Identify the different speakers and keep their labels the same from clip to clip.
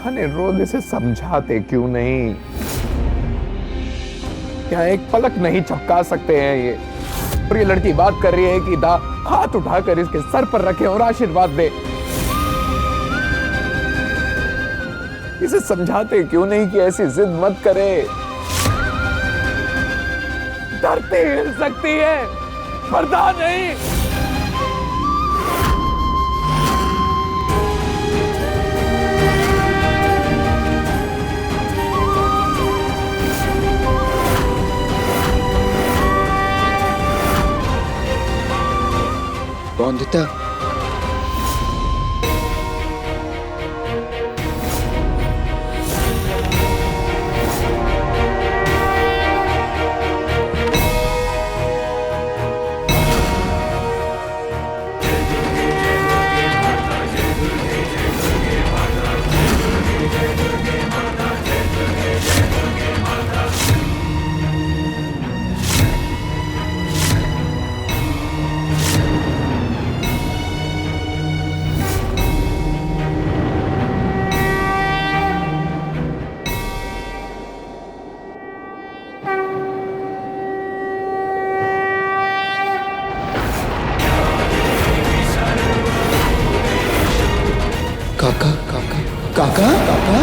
Speaker 1: जाने रोज इसे समझाते क्यों नहीं? क्या एक पलक नहीं झपका सकते हैं ये? और ये लड़की बात कर रही है कि दा हाथ उठाकर इसके सर पर रखे और आशीर्वाद दे। इसे समझाते क्यों नहीं कि ऐसी जिद मत करे? धरती हिल सकती है, पर्दा नहीं।
Speaker 2: वंदिता, काका काका काका काका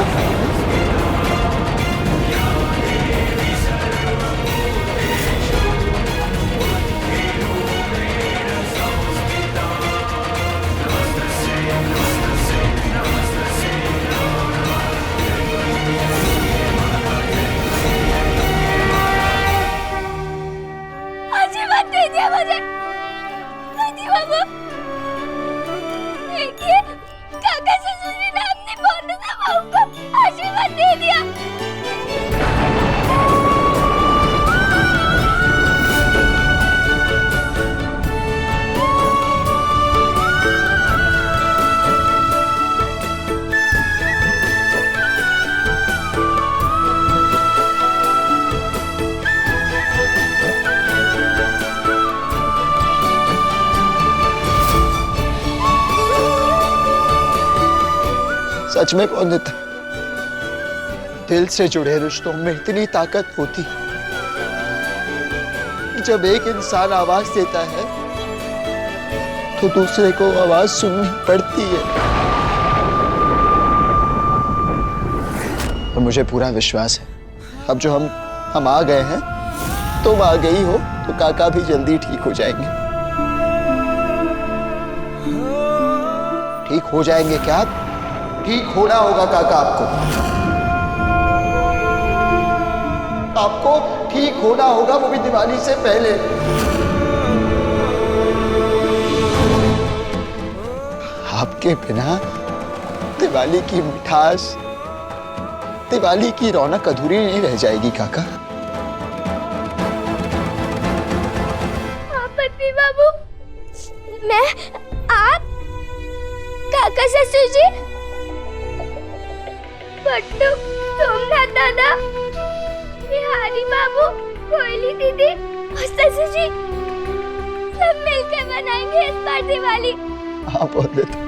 Speaker 3: आशीर्वाद दे दिया मुझे। दीदी बाबू, देखिए काका ससुर जी ने अपनी बोनसा बहू को आशीर्वाद दे दिया।
Speaker 2: सच में वंदिता, दिल से जुड़े रिश्तों में इतनी ताकत होती कि जब एक इंसान आवाज देता है तो दूसरे को आवाज सुननी पड़ती है। और मुझे पूरा विश्वास है अब जो हम आ गए हैं, तुम आ गई हो तो काका भी जल्दी ठीक हो जाएंगे। ठीक हो जाएंगे क्या? ठीक होना होगा काका आपको ठीक होना होगा, वो भी दिवाली से पहले। आपके बिना दिवाली की मिठास, दिवाली की रौनक अधूरी नहीं रह जाएगी काका।
Speaker 3: पति बाबू, मैं, आप, काका ससुर जी, पट्टू, सोमनाथ दादा, बिहारी बाबू, कोयली दीदी और ससुर जी सब मिलकर मनाएंगे इस बार दिवाली।
Speaker 2: हाँ वंदिता,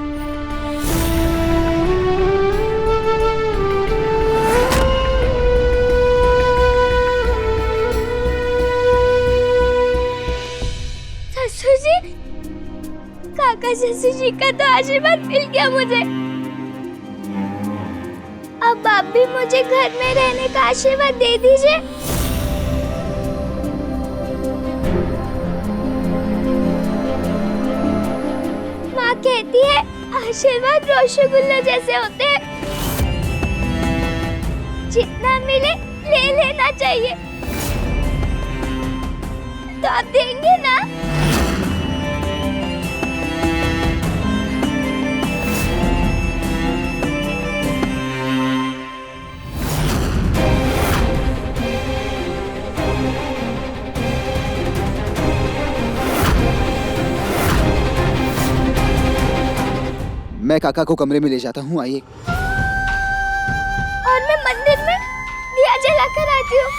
Speaker 3: ससुर जी, काका ससुर जी का तो आशीर्वाद मिल गया मुझे। अब आप भी मुझे घर में रहने का आशीर्वाद दे दीजिए। माँ कहती है आशीर्वाद रसगुल्ले जैसे होते हैं, जितना मिले ले लेना चाहिए। तो आप देंगे ना?
Speaker 2: मैं काका को कमरे में ले जाता हूँ, आइए।
Speaker 3: और मैं मंदिर में दिया जलाकर आती हूँ।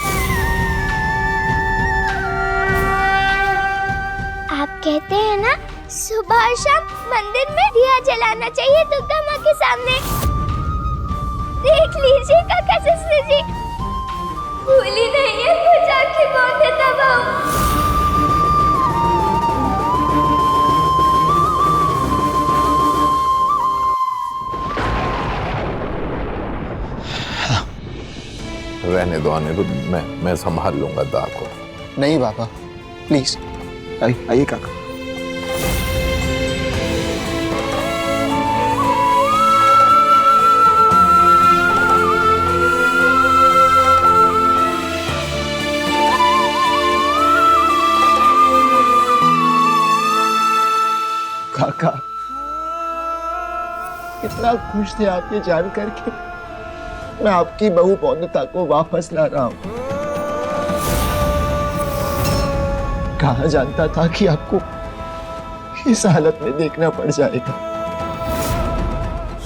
Speaker 3: आप कहते हैं ना सुबह और शाम मंदिर में दिया जलाना चाहिए दुर्गा माँ के सामने। देख लीजिए काका ससुर जी, भूली नहीं है कुछ आंखें बंद है तब हम।
Speaker 1: रहने दो अनिरुद्ध, मैं संभाल लूंगा दा को।
Speaker 2: नहीं बाबा, प्लीज आइए काका। काका, कितना खुश थे आप ये जान करके मैं आपकी बहू पौधता को वापस ला रहा हूं। कहा जानता था कि आपको इस हालत में देखना पड़ जाएगा।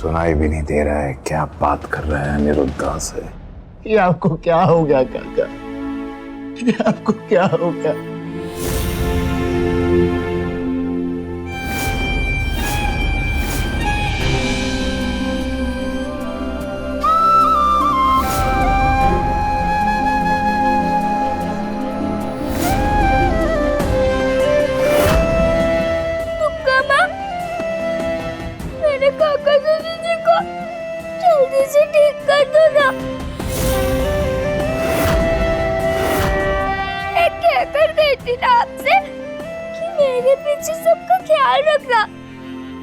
Speaker 1: सुनाई भी नहीं दे रहा है, क्या बात कर रहा है अनिरुद्ध से?
Speaker 2: ये आपको क्या हो गया काका? ये आपको क्या हो गया?
Speaker 3: काका ससुर जी को जल्दी से ठीक कर दो ना। मैं कहकर गई थी ना आपसे कि मेरे पीछे सबका ख्याल रखना,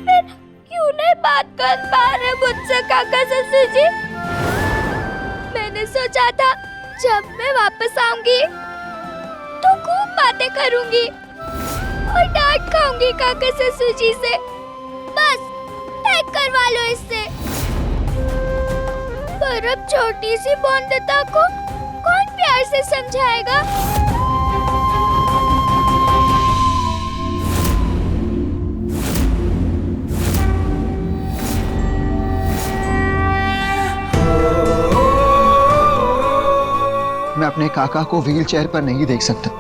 Speaker 3: फिर क्यों नहीं बात कर पा रहे मुझसे काका ससुर जी? मैंने सोचा था जब मैं वापस आऊंगी तो खूब बातें करूंगी और डांट खाऊंगी काका ससुर जी से। बस पैक करवा लो इससे। पर अब छोटी सी बंधुता को कौन प्यार से समझाएगा?
Speaker 2: मैं अपने काका को व्हीलचेयर पर नहीं देख सकता।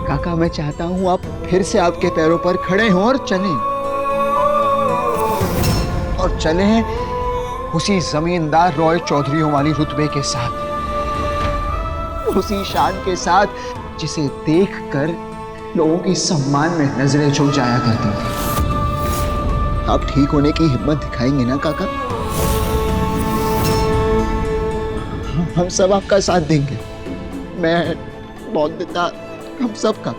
Speaker 2: काका, मैं चाहता हूं आप फिर से आपके पैरों पर खड़े हों और चलें। और चले उसी जमींदार रॉय चौधरियों वाली रुतबे के साथ, उसी शान के साथ जिसे देखकर लोगों की सम्मान में नजरें झुक जाया करती थी। आप ठीक होने की हिम्मत दिखाएंगे ना काका? हम सब आपका साथ देंगे, मैं बौद्धता, हम सब का।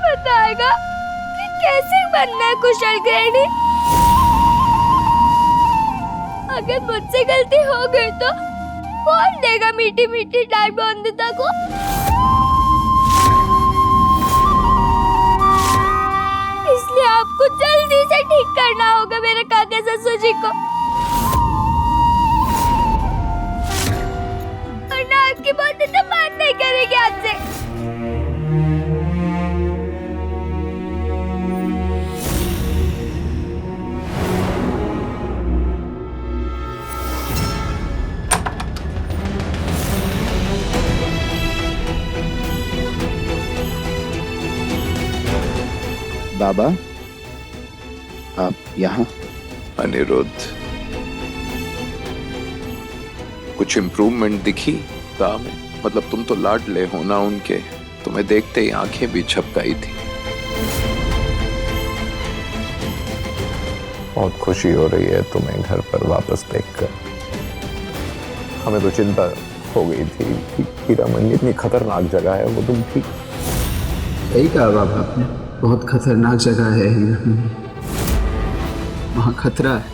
Speaker 3: बताएगा कि कैसे बनना है कुशल गृहिणी? अगर मुझसे गलती हो गई तो कौन देगा मीठी मीठी डांट बंधुता को? इसलिए आपको जल्दी से ठीक करना होगा मेरे काका ससुर जी को, वरना आपकी बंधुता बात नहीं करेगी आपसे।
Speaker 2: बाबा, आप यहाँ?
Speaker 1: अनिरुद्ध, कुछ इम्प्रूवमेंट दिखी दा में? मतलब तुम तो लाडले हो ना उनके, तुम्हें देखते ही आंखें भी झपकाई थी। बहुत खुशी हो रही है तुम्हें घर पर वापस देखकर। हमें तो चिंता हो गई थी कि हीरामन इतनी खतरनाक जगह है, वो तुम ठीक?
Speaker 2: सही कहा बाबा आपने, बहुत खतरनाक जगह है हीरामन। वहाँ खतरा है,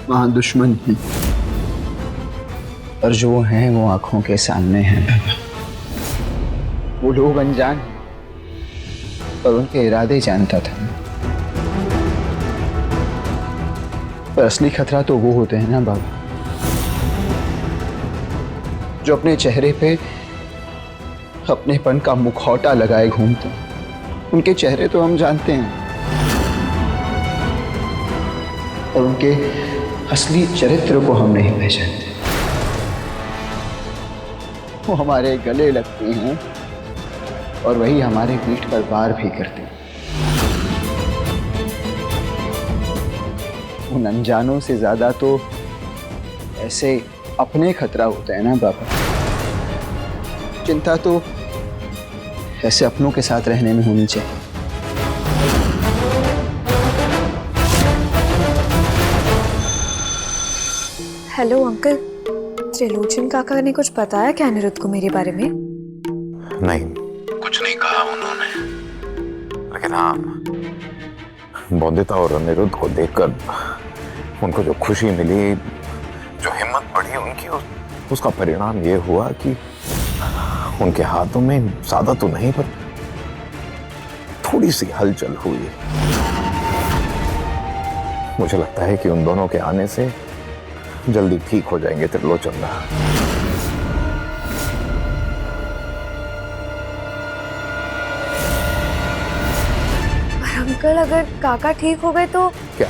Speaker 2: वहाँ दुश्मन है, और जो हैं वो आंखों के सामने हैं। वो लोग अनजान पर उनके इरादे जानता था। पर असली खतरा तो वो होते हैं ना बाबा, जो अपने चेहरे पे अपनेपन का मुखौटा लगाए घूमते हैं। उनके चेहरे तो हम जानते हैं, और उनके असली चरित्र को हम नहीं पहचानते। वो हमारे गले लगते हैं और वही हमारे पीठ पर वार भी करते हैं। उन अनजानों से ज्यादा तो ऐसे अपने खतरा होता है ना बाबा। चिंता तो ऐसे अपनों के साथ रहने में होनी चाहिए।
Speaker 4: हेलो अंकल, त्रिलोचन काका ने कुछ बताया क्या अनिरुद्ध को मेरे बारे में?
Speaker 1: नहीं, कुछ नहीं कहा उन्होंने, लेकिन हाँ, बौंदिता और अनिरुद्ध को देखकर उनको जो खुशी मिली, जो हिम्मत बढ़ी उनकी, उसका परिणाम ये हुआ कि उनके हाथों में ज्यादा तो नहीं पर थोड़ी सी हलचल हुई। मुझे लगता है कि उन दोनों के आने से जल्दी ठीक हो जाएंगे त्रिलोचन दा।
Speaker 4: अंकल, अगर काका ठीक हो गए तो?
Speaker 1: क्या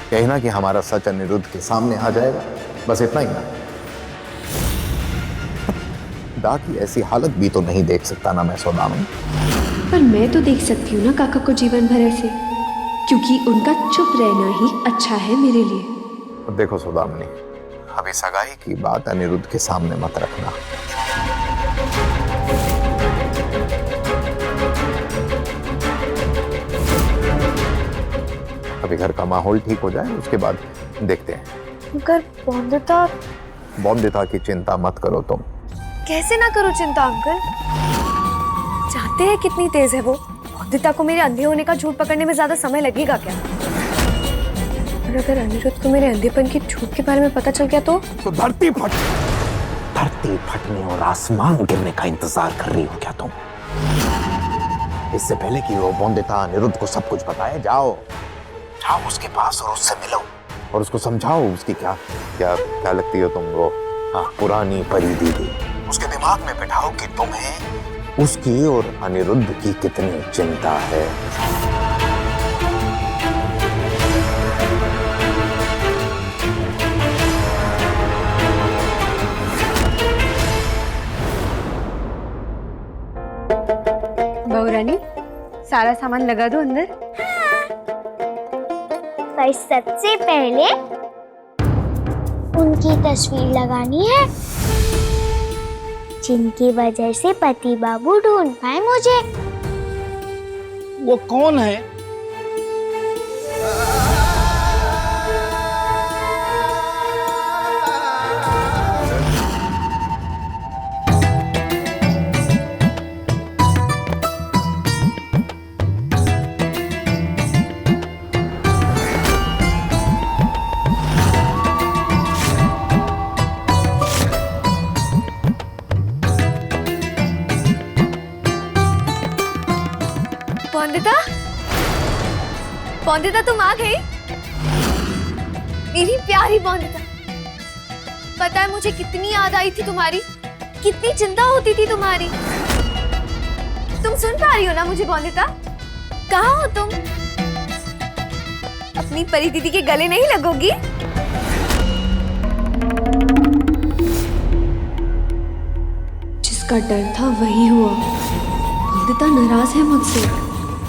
Speaker 1: कहना कि हमारा सच अनिरुद्ध के सामने आ जाएगा, बस इतना ही ना। दा की ऐसी हालत भी तो नहीं देख सकता ना मैं सौदामिनी।
Speaker 5: पर मैं तो देख सकती हूँ ना काका को जीवन भर ऐसे, क्योंकि उनका चुप रहना ही अच्छा है मेरे लिए।
Speaker 1: देखो सौदामिनी, अभी सगाई की बात अनिरुद्ध के सामने मत रखना। अभी घर का माहौल ठीक हो जाए, उसके बाद देखते हैं।
Speaker 4: अंकल,
Speaker 1: बौंदिता की चिंता मत करो तुम।
Speaker 4: कैसे ना करो चिंता अंकल? जानते हैं कितनी तेज है वो? बौंदिता को मेरे अंधे होने का झूठ पकड़ने में ज्यादा समय लगेगा क्या? और अगर अनिरुद्ध को मेरे अंधेपन की झूठ के बारे में पता चल गया तो
Speaker 1: धरती फटने और आसमान गिरने का इंतजार कर रही हो क्या तुम? इससे पहले कि वो बौंदिता अनिरुद्ध को सब कुछ बताए, जाओ उसके पास और उससे मिलो और उसको समझाओ उसकी क्या लगती हो तुम, वो पुरानी परी दीदी। उसके दिमाग में बिठाओ कि तुम्हें उसकी और अनिरुद्ध की कितनी चिंता है।
Speaker 5: बहुरानी, सारा सामान लगा दो अंदर।
Speaker 3: पर सबसे पहले उनकी तस्वीर लगानी है, जिनकी वजह से पति बाबू ढूंढ पाए मुझे।
Speaker 6: वो कौन है?
Speaker 4: बौंदिता, तुम आ गई? मेरी प्यारी बौंदिता, पता है मुझे कितनी याद आई थी तुम्हारी, कितनी चिंता होती थी तुम्हारी। तुम सुन पा रही हो ना मुझे बौंदिता? कहाँ हो तुम? अपनी परी दीदी के गले नहीं लगोगी?
Speaker 5: जिसका डर था वही हुआ। बौंदिता नाराज है मुझसे,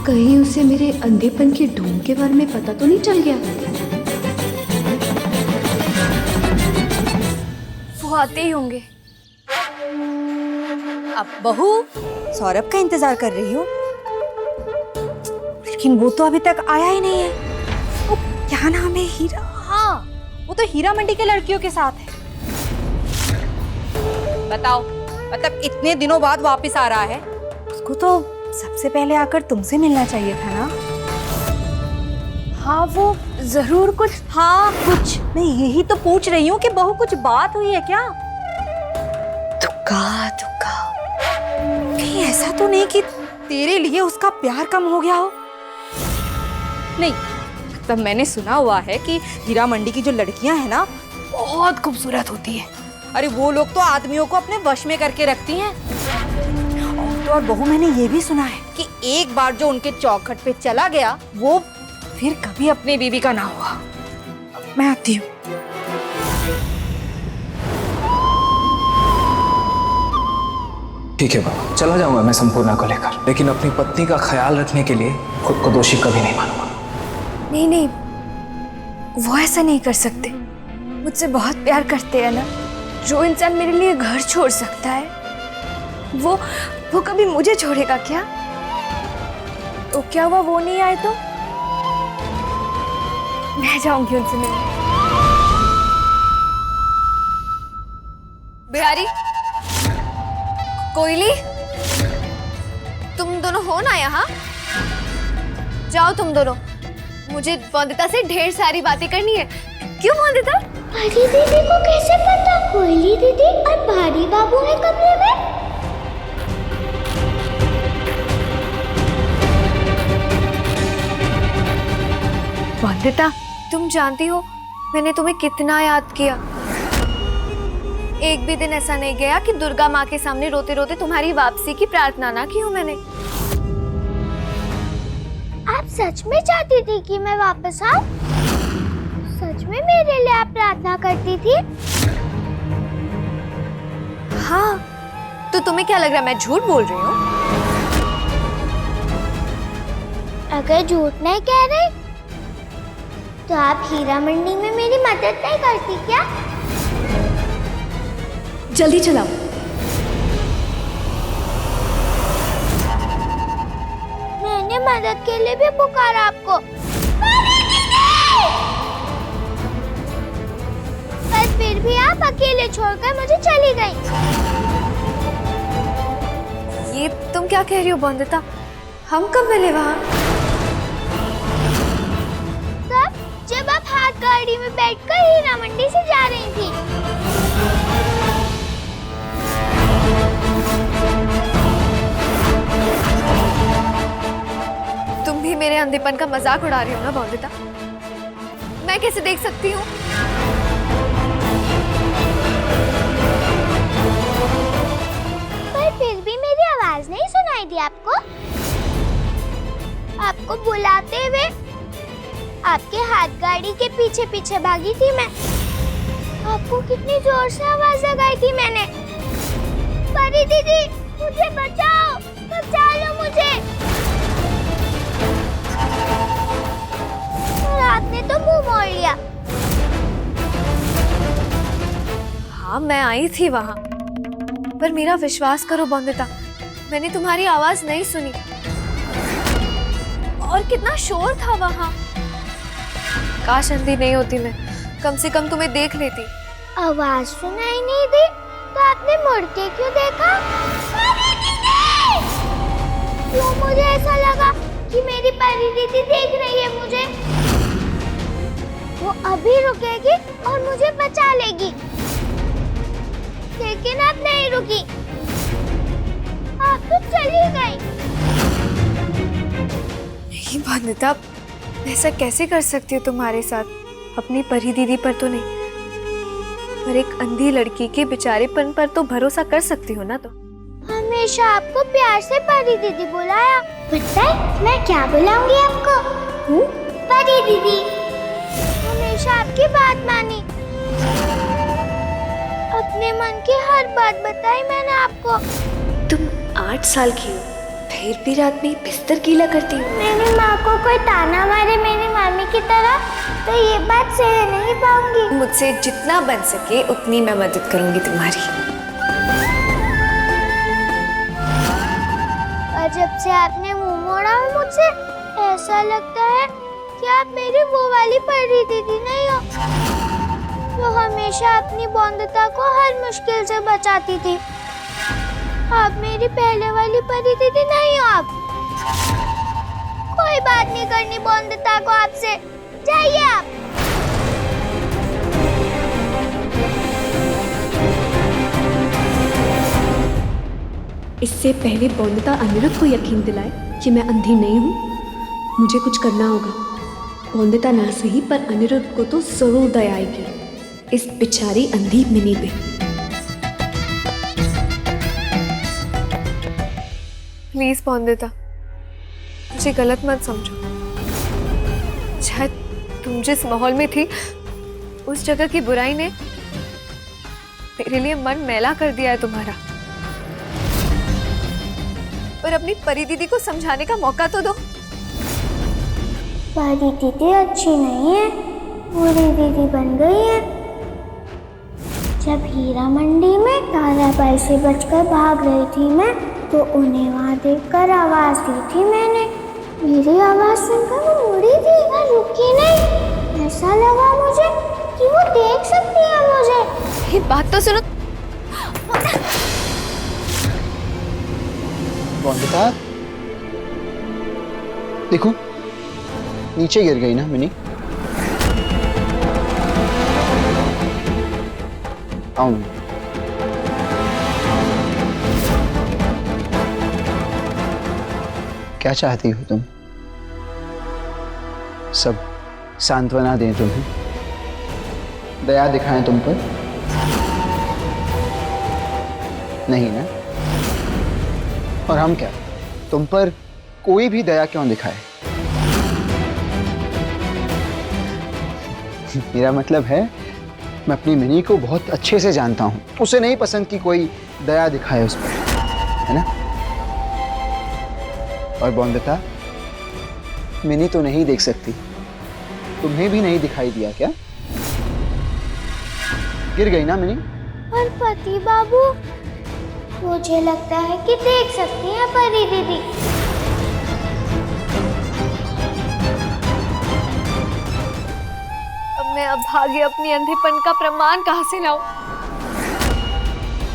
Speaker 5: कहीं उसे मेरे अंधेपन की ढूंढ के बारे में पता तो नहीं चल गया?
Speaker 4: वो आते ही होंगे।
Speaker 7: अब बहू सौरभ का इंतजार कर रही हो, लेकिन वो तो अभी तक आया ही नहीं है। वो क्या नाम है? हीरा? हाँ, वो तो हीरा मंडी के लड़कियों के साथ है। बताओ, मतलब इतने दिनों बाद वापस आ रहा है, उसको तो सबसे पहले आकर तुमसे मिलना चाहिए था ना।
Speaker 4: हाँ, वो जरूर कुछ।
Speaker 7: हाँ कुछ, मैं यही तो पूछ रही हूँ कि बहू कुछ बात हुई है क्या? तुक्का कहीं ऐसा तो नहीं कि तेरे लिए उसका प्यार कम हो गया हो? नहीं, तब मैंने सुना हुआ है कि हीरा मंडी की जो लड़कियां हैं ना, बहुत खूबसूरत होती है। अरे वो लोग तो आदमियों को अपने वश में करके रखती हैं। और बहू, मैंने ये भी सुना है कि एक बार जो उनके चौखट पे चला गया, वो फिर कभी अपनी बीवी का ना हुआ। मैं आती हूँ।
Speaker 8: ठीक है बाबा, चला जाऊंगा मैं संपूर्णा को लेकर, लेकिन अपनी पत्नी का ख्याल रखने के लिए खुद को दोषी कभी नहीं मानूंगा।
Speaker 4: नहीं, वो ऐसा नहीं कर सकते। मुझसे बहुत प्यार करते हैं ना। जो इंसान मेरे लिए घर छोड़ सकता है वो कभी मुझे छोड़ेगा क्या? तो क्या हुआ वो नहीं आए तो मैं जाऊंगी उनसे मिलने। बिहारी, कोयली, तुम दोनों हो ना यहाँ? जाओ तुम दोनों, मुझे वंदिता से ढेर सारी बातें करनी है। क्यों वंदिता?
Speaker 3: परी दीदी को कैसे पता कोयली दीदी और भारी बाबू है कमरे में?
Speaker 4: वंदिता, तुम जानती हो मैंने तुम्हें कितना याद किया। एक भी दिन ऐसा नहीं गया कि दुर्गा माँ के सामने रोते रोते तुम्हारी वापसी की प्रार्थना ना की हो मैंने।
Speaker 3: आप सच में चाहती थी कि मैं वापस आऊं? सच में मेरे लिए आप प्रार्थना करती थी?
Speaker 4: हाँ, तो तुम्हें क्या लग रहा है मैं झूठ बोल रही हूँ?
Speaker 3: अगर झूठ नहीं कह रही तो आप हीरा मंडी में मेरी मदद नहीं करती क्या?
Speaker 5: जल्दी चलाओ।
Speaker 3: मैंने मदद के लिए भी पुकारा आपको, पर फिर भी आप अकेले छोड़कर मुझे चली गई।
Speaker 4: ये तुम क्या कह रही हो वंदिता? हम कब मिले वहाँ?
Speaker 3: तब जब आप हाथ गाड़ी में बैठकर हीरा मंडी से जा रही थी।
Speaker 4: तुम भी मेरे अंधेपन का मजाक उड़ा रही हो ना वंदिता? मैं कैसे देख सकती हूँ?
Speaker 3: पर फिर भी मेरी आवाज नहीं सुनाई दी आपको? आपको बुलाते हुए आपके हाथ गाड़ी के पीछे पीछे भागी थी मैं। आपको कितनी जोर से आवाज लगाई थी मैंने, परी दीदी मुझे बचाओ, बचा लो मुझे। और आपने तो मुंह मोड़ लिया।
Speaker 4: हाँ, मैं आई थी वहाँ, पर मेरा विश्वास करो वंदिता, मैंने तुम्हारी आवाज नहीं सुनी। और कितना शोर था वहाँ। काश अंधी नहीं होती मैं, कम से कम तुम्हें देख लेती।
Speaker 3: आवाज सुनाई नहीं दी तो आपने मुड़ के क्यों देखा? क्यों मुझे ऐसा लगा कि मेरी परी दीदी देख रही है मुझे? वो अभी रुकेगी और मुझे बचा लेगी, लेकिन अब नहीं रुकी। आप तो चली गई।
Speaker 4: नहीं वंदिता, ऐसा कैसे कर सकती हो तुम्हारे साथ? अपनी परी दीदी पर तो नहीं, पर एक अंधी लड़की के बेचारेपन पर तो भरोसा कर सकती हो ना। तो
Speaker 3: हमेशा आपको प्यार से परी दीदी बुलाया, पता है मैं क्या बुलाऊंगी आपको? परी दीदी। हमेशा आपकी बात मानी, अपने मन की हर बात बताई मैंने आपको।
Speaker 4: तुम 8 साल की हो, फिर भी रात में बिस्तर गीला करती हो।
Speaker 3: मेरी माँ को कोई ताना मारे मेरी मामी की तरह तो ये बात सह नहीं पाऊंगी।
Speaker 4: मुझसे जितना बन सके उतनी मैं मदद करूंगी तुम्हारी।
Speaker 3: और जब से आपने मुंह मोड़ा है मुझसे, ऐसा लगता है कि आप मेरी वो वाली परी दीदी नहीं हो जो हमेशा अपनी बंदता को हर मुश्किल से बचाती थी। आप मेरी पहले वाली परी दीदी नहीं हो। आप कोई बात नहीं करनी बंदता को आपसे, जाइए आप।
Speaker 5: इससे पहले बौंदता अनिरुद्ध को यकीन दिलाए कि मैं अंधी नहीं हूँ, मुझे कुछ करना होगा। बौंदता ना सही पर अनिरुद्ध को तो जरूर दया आएगी इस बेचारी अंधी मिनी पे।
Speaker 4: प्लीज बौंदिता, मुझे गलत मत समझो। शायद तुम जिस माहौल में थी उस जगह की बुराई ने मेरे लिए मन मैला कर दिया है तुम्हारा। पर अपनी परी दीदी को समझाने का मौका तो दो।
Speaker 3: परी दीदी अच्छी नहीं है, पूरी दीदी बन गई है। जब हीरा मंडी में ताराबाई से बचकर भाग रही थी मैं, तो उन्हें वहां देखकर आवाज दी थी मैंने। मेरी आवाज सुनकर वो मुड़ी थी और रुकी नहीं। ऐसा लगा मुझे कि वो देख सकती है मुझे।
Speaker 4: ये बात तो सुनो।
Speaker 2: वंदिता, देखो नीचे गिर गई ना मिनी। आओ मिनी। क्या चाहती हो तुम? सब सांत्वना दें तुम्हें, दया दिखाएं तुम पर? नहीं ना? और हम क्या, तुम पर कोई भी दया क्यों दिखाए? मेरा मतलब है, मैं अपनी मिनी को बहुत अच्छे से जानता हूं। उसे नहीं पसंद कि कोई दया दिखाए उस पर, है ना? और वंदिता, मिनी तो नहीं देख सकती, तुम्हें भी नहीं दिखाई दिया क्या? गिर गई ना मिनी?
Speaker 3: पर पति बाबू, मुझे लगता है कि देख सकती हैं परी दीदी।
Speaker 4: अब मैं अभागे अपनी अंधेपन का प्रमाण कहां से लाऊं?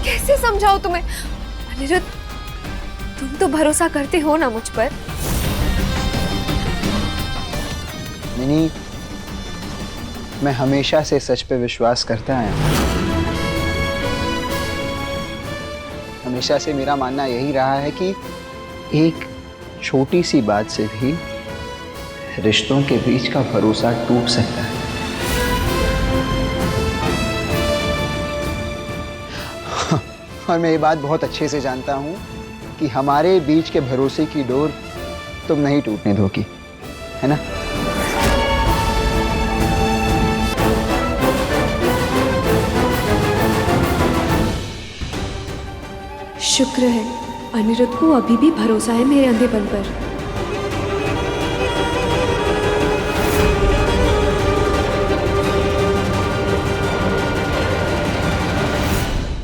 Speaker 4: कैसे समझाऊं तुम्हें? अनिरुद्ध, तुम तो भरोसा करते हो ना मुझ पर?
Speaker 2: मिनी, मैं हमेशा से सच पे विश्वास करता आया हूं। हमेशा से मेरा मानना यही रहा है कि एक छोटी सी बात से भी रिश्तों के बीच का भरोसा टूट सकता है। और मैं ये बात बहुत अच्छे से जानता हूं कि हमारे बीच के भरोसे की डोर तुम नहीं टूटने दोगी, है ना?
Speaker 5: शुक्र है, अनिरुद्ध को अभी भी भरोसा है मेरे अंधेपन पर।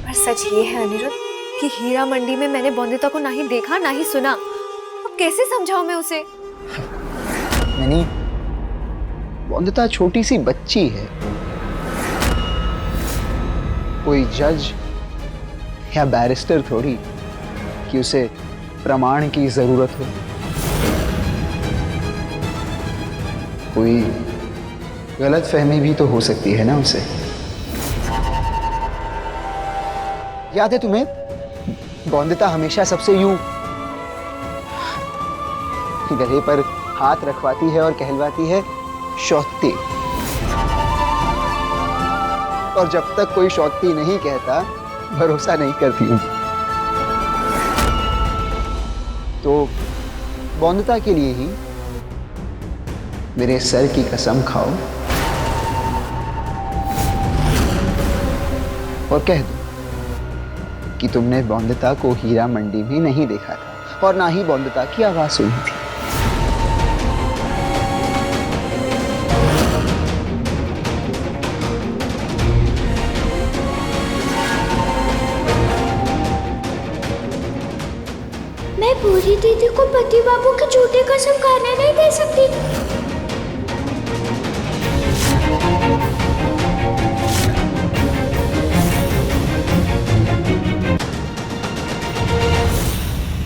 Speaker 4: पर सच ये है अनिरुद्ध कि हीरा मंडी में मैंने वंदिता को ना ही देखा ना ही सुना। अब कैसे समझाऊं मैं उसे?
Speaker 2: नहीं, वंदिता छोटी सी बच्ची है, कोई जज या बैरिस्टर थोड़ी कि उसे प्रमाण की जरूरत हो। कोई गलतफहमी भी तो हो सकती है ना उसे। याद है तुम्हें, वंदिता हमेशा सबसे यूं गले पर हाथ रखवाती है और कहलवाती है शौती। और जब तक कोई शौती नहीं कहता, भरोसा नहीं करती हूं। तो वंदिता के लिए ही मेरे सर की कसम खाओ और कह दो कि तुमने वंदिता को हीरा मंडी में नहीं देखा था और ना ही वंदिता की आवाज सुनी थी।
Speaker 3: मैं पूरी दीदी को पति बाबू की झूठी कसम खाने नहीं दे सकती।